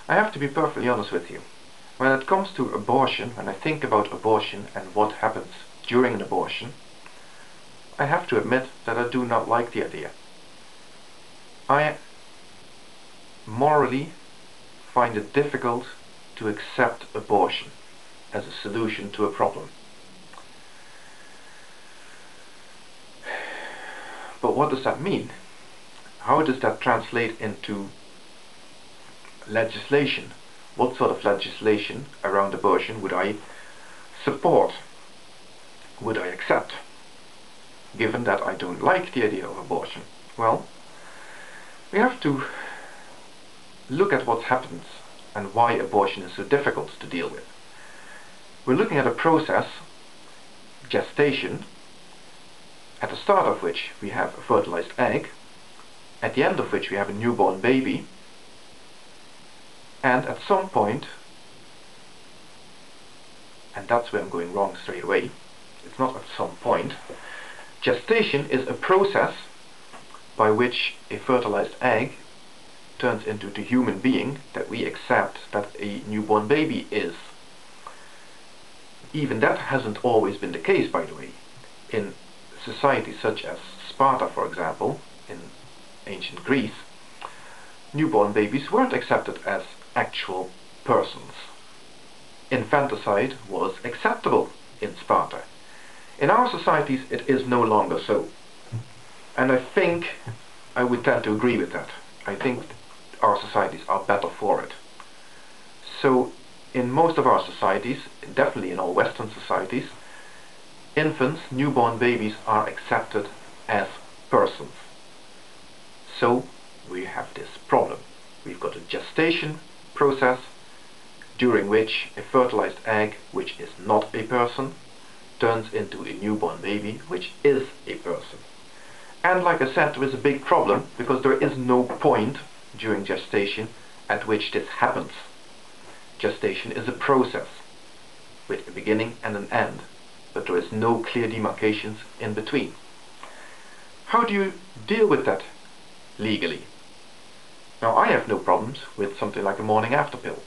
I have to be perfectly honest with you. When it comes to abortion, when I think about abortion and what happens during an abortion, I have to admit that I do not like the idea. I morally find it difficult to accept abortion as a solution to a problem. But what does that mean? How does that translate into legislation? What sort of legislation around abortion would I support? Would I accept? Given that I don't like the idea of abortion. Well, we have to look at what happens and why abortion is so difficult to deal with. We're looking at a process, gestation, at the start of which we have a fertilized egg, at the end of which we have a newborn baby, and at some point, and that's where I'm going wrong straight away, it's not at some point, gestation is a process by which a fertilized egg turns into the human being that we accept that a newborn baby is. Even that hasn't always been the case, by the way. In societies such as Sparta, for example, in ancient Greece, newborn babies weren't accepted as actual persons. Infanticide was acceptable in Sparta. In our societies it is no longer so. And I think I would tend to agree with that. I think our societies are better for it. So in most of our societies, definitely in all Western societies, infants, newborn babies are accepted as persons. So we have this problem. We've got a gestation process during which a fertilized egg, which is not a person, turns into a newborn baby, which is a person. And like I said, there is a big problem because there is no point during gestation at which this happens. Gestation is a process with a beginning and an end, but there is no clear demarcations in between. How do you deal with that legally? Now, I have no problems with something like a morning after pill,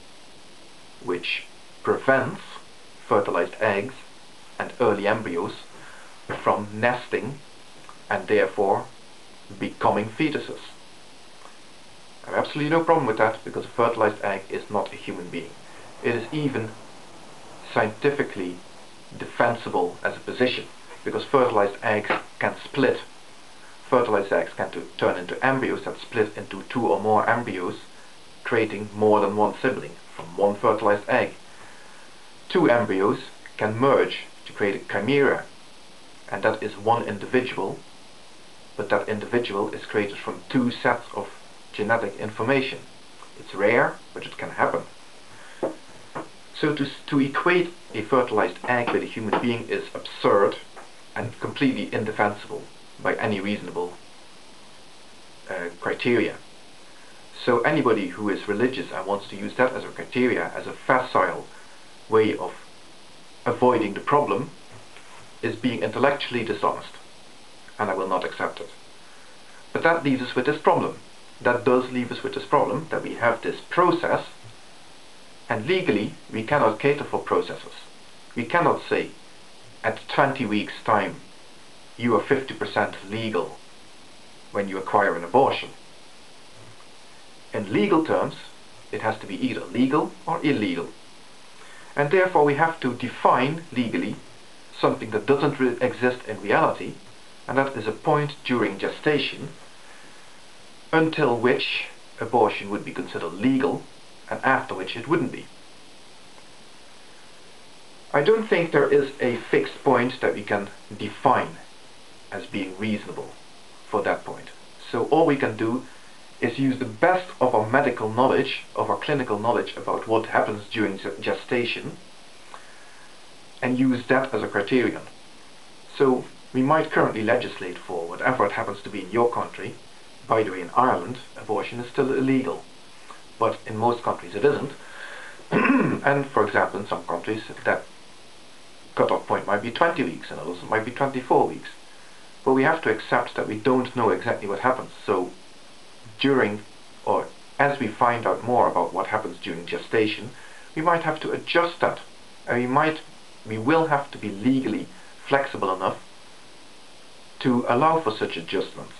which prevents fertilized eggs and early embryos from nesting and therefore becoming fetuses. I have absolutely no problem with that because a fertilized egg is not a human being. It is even scientifically defensible as a position because fertilized eggs can split. Fertilized eggs can turn into embryos that split into 2 or more embryos, creating more than one sibling from one fertilized egg. 2 embryos can merge to create a chimera, and that is one individual, but that individual is created from 2 sets of genetic information. It's rare, but it can happen. So to equate a fertilized egg with a human being is absurd and completely indefensible by any reasonable criteria. So anybody who is religious and wants to use that as a criteria, as a facile way of avoiding the problem, is being intellectually dishonest, and I will not accept it. But that leaves us with this problem. That does leave us with this problem, that we have this process, and legally we cannot cater for processes. We cannot say, at 20 weeks time, you are 50% legal when you acquire an abortion. In legal terms, it has to be either legal or illegal. And therefore we have to define legally something that doesn't exist in reality, and that is a point during gestation until which abortion would be considered legal and after which it wouldn't be. I don't think there is a fixed point that we can define as being reasonable for that point. So all we can do is use the best of our medical knowledge, of our clinical knowledge about what happens during gestation, and use that as a criterion. So we might currently legislate for whatever it happens to be in your country. By the way, in Ireland, abortion is still illegal, but in most countries it isn't. And for example, in some countries that cut-off point might be 20 weeks, and others it might be 24 weeks. But we have to accept that we don't know exactly what happens. So during, or as we find out more about what happens during gestation, we might have to adjust that. And we will have to be legally flexible enough to allow for such adjustments.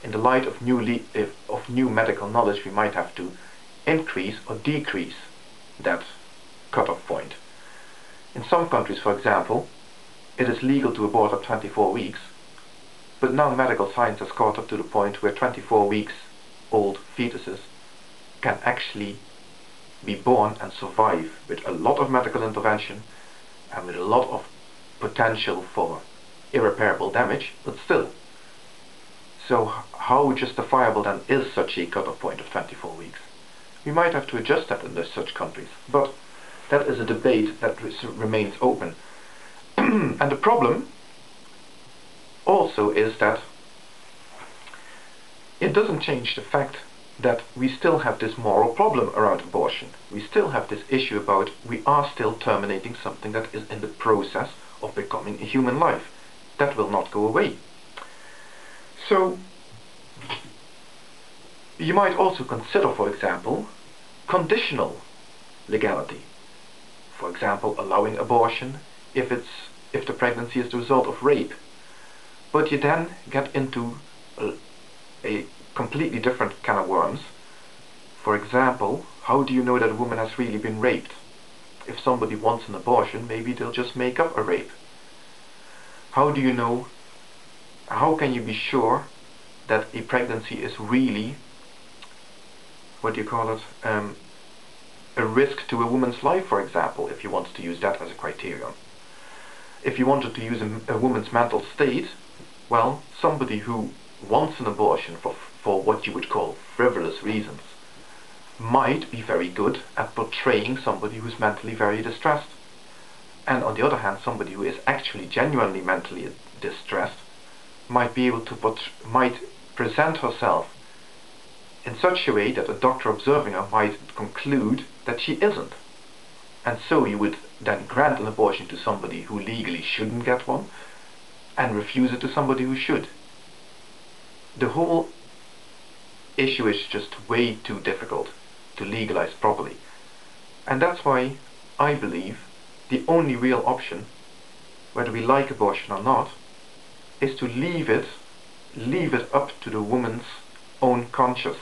In the light of new medical knowledge, we might have to increase or decrease that cutoff point. In some countries, for example, it is legal to abort at 24 weeks, but now medical science has caught up to the point where 24 weeks old fetuses can actually be born and survive with a lot of medical intervention and with a lot of potential for irreparable damage, but still. So how justifiable then is such a cutoff point of 24 weeks? We might have to adjust that in such countries, but that is a debate that remains open. And the problem also is that it doesn't change the fact that we still have this moral problem around abortion. We still have this issue about we are still terminating something that is in the process of becoming a human life. That will not go away. So you might also consider, for example, conditional legality. For example, allowing abortion if the pregnancy is the result of rape. But you then get into a completely different can of worms. For example, how do you know that a woman has really been raped? If somebody wants an abortion, maybe they'll just make up a rape. How do you know, how can you be sure that a pregnancy is really, what do you call it, a risk to a woman's life, for example, if you wanted to use that as a criterion? If you wanted to use a woman's mental state, well, somebody who wants an abortion for what you would call frivolous reasons might be very good at portraying somebody who's mentally very distressed. And on the other hand, somebody who is actually genuinely mentally distressed might be able to might present herself in such a way that a doctor observing her might conclude that she isn't. And so you would then grant an abortion to somebody who legally shouldn't get one and refuse it to somebody who should. The whole issue is just way too difficult to legalize properly. And that's why I believe the only real option, whether we like abortion or not, is to leave it up to the woman's own conscience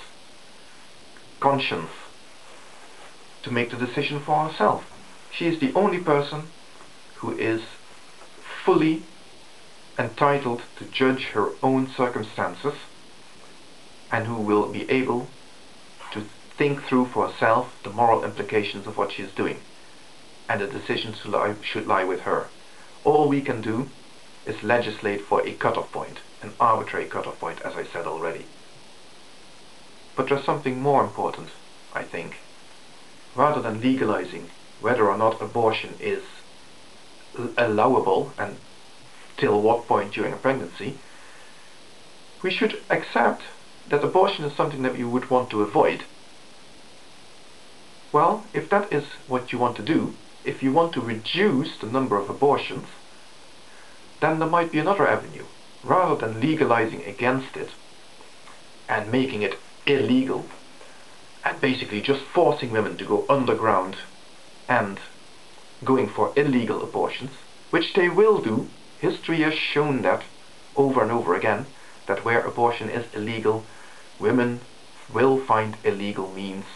to make the decision for herself. She is the only person who is fully entitled to judge her own circumstances and who will be able to think through for herself the moral implications of what she is doing, and the decision should lie with her. All we can do is legislate for a cutoff point, an arbitrary cutoff point, as I said already. But there's something more important, I think. Rather than legalizing whether or not abortion is allowable and till what point during a pregnancy, we should accept that abortion is something that you would want to avoid. Well, if that is what you want to do, if you want to reduce the number of abortions, then there might be another avenue. Rather than legalizing against it and making it illegal and basically just forcing women to go underground and going for illegal abortions, which they will do. History has shown that over and over again, that where abortion is illegal, women will find illegal means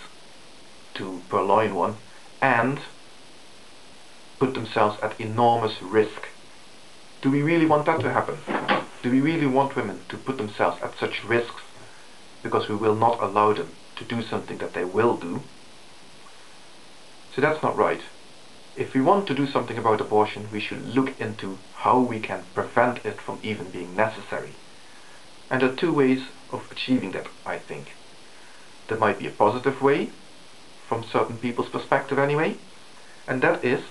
to purloin one and put themselves at enormous risk. Do we really want that to happen? Do we really want women to put themselves at such risks because we will not allow them to do something that they will do? So that's not right. If we want to do something about abortion, we should look into how we can prevent it from even being necessary. And there are two ways of achieving that, I think. There might be a positive way, from certain people's perspective anyway, and that is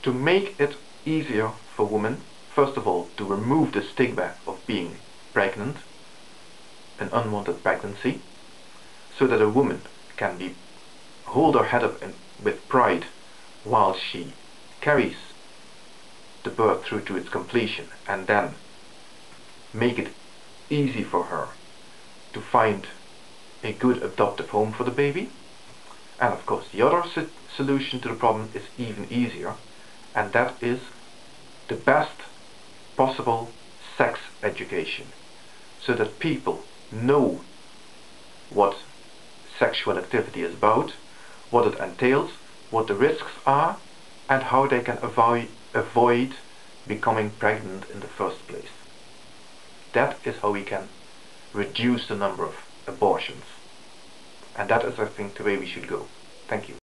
to make it easier for women, first of all, to remove the stigma of being pregnant, an unwanted pregnancy, so that a woman can hold her head up with pride while she carries the birth through to its completion, and then make it easy for her to find a good adoptive home for the baby. And of course, the other solution to the problem is even easier, and that is the best possible sex education, so that people know what sexual activity is about, what it entails, what the risks are, and how they can avoid becoming pregnant in the first place. That is how we can reduce the number of abortions. And that is, I think, the way we should go. Thank you.